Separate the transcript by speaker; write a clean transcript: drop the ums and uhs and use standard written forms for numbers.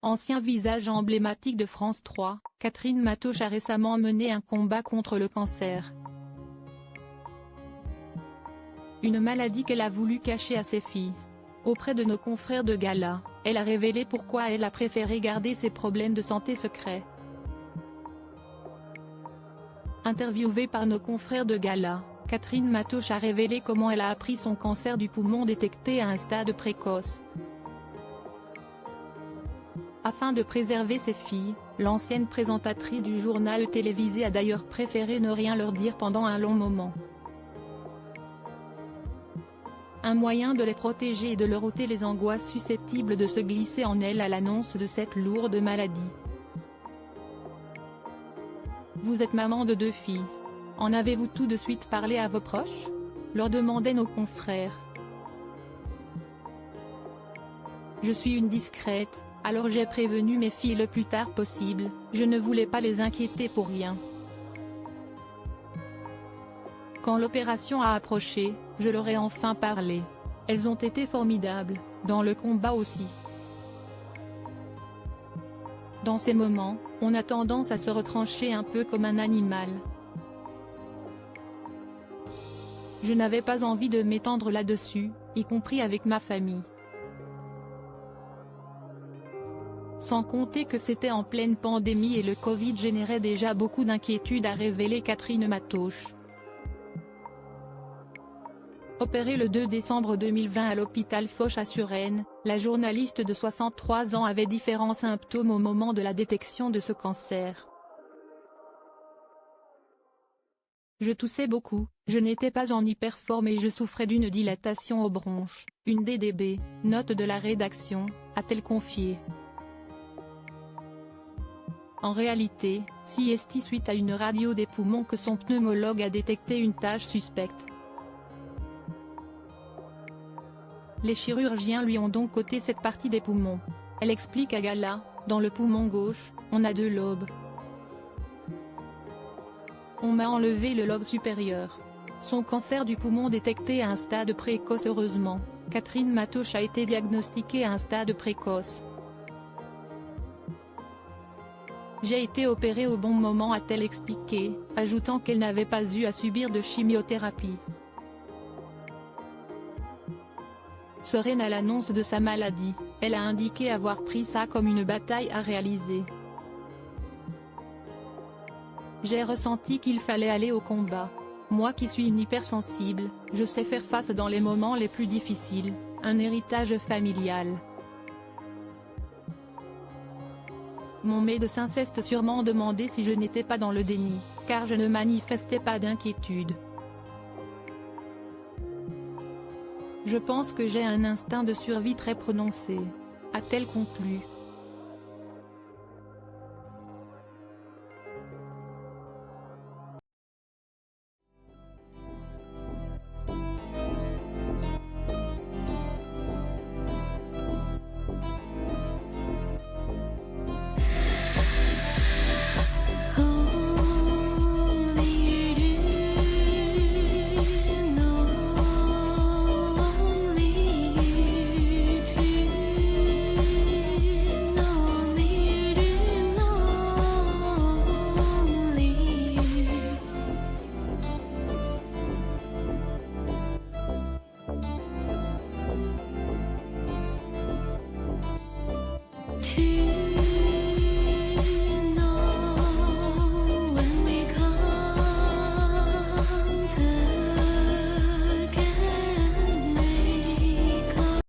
Speaker 1: Ancien visage emblématique de France 3, Catherine Matoche a récemment mené un combat contre le cancer. Une maladie qu'elle a voulu cacher à ses filles. Auprès de nos confrères de Gala, elle a révélé pourquoi elle a préféré garder ses problèmes de santé secrets. Interviewée par nos confrères de Gala, Catherine Matoche a révélé comment elle a appris son cancer du poumon détecté à un stade précoce. Afin de préserver ses filles, l'ancienne présentatrice du journal télévisé a d'ailleurs préféré ne rien leur dire pendant un long moment. Un moyen de les protéger et de leur ôter les angoisses susceptibles de se glisser en elles à l'annonce de cette lourde maladie. Vous êtes maman de 2 filles. En avez-vous tout de suite parlé à vos proches? Leur demandaient nos confrères. Je suis une discrète, alors j'ai prévenu mes filles le plus tard possible, je ne voulais pas les inquiéter pour rien. Quand l'opération a approché, je leur ai enfin parlé. Elles ont été formidables, dans le combat aussi. Dans ces moments, on a tendance à se retrancher un peu comme un animal. Je n'avais pas envie de m'étendre là-dessus, y compris avec ma famille. Sans compter que c'était en pleine pandémie et le Covid générait déjà beaucoup d'inquiétudes, a révélé Catherine Matoche. Opérée le 2 décembre 2020 à l'hôpital Foch à Suresnes, la journaliste de 63 ans avait différents symptômes au moment de la détection de ce cancer. Je toussais beaucoup, je n'étais pas en hyperforme et je souffrais d'une dilatation aux bronches, une DDB, note de la rédaction, a-t-elle confié. En réalité, c'est suite à une radio des poumons que son pneumologue a détecté une tache suspecte. Les chirurgiens lui ont donc ôté cette partie des poumons. Elle explique à Gala, dans le poumon gauche, on a 2 lobes. On m'a enlevé le lobe supérieur. Son cancer du poumon détecté à un stade précoce. Heureusement, Catherine Matoche a été diagnostiquée à un stade précoce. J'ai été opérée au bon moment, a-t-elle expliqué, ajoutant qu'elle n'avait pas eu à subir de chimiothérapie. Sereine à l'annonce de sa maladie, elle a indiqué avoir pris ça comme une bataille à réaliser. J'ai ressenti qu'il fallait aller au combat. Moi qui suis une hypersensible, je sais faire face dans les moments les plus difficiles, un héritage familial. Mon médecin s'est sûrement demandé si je n'étais pas dans le déni, car je ne manifestais pas d'inquiétude. Je pense que j'ai un instinct de survie très prononcé, a-t-elle conclu.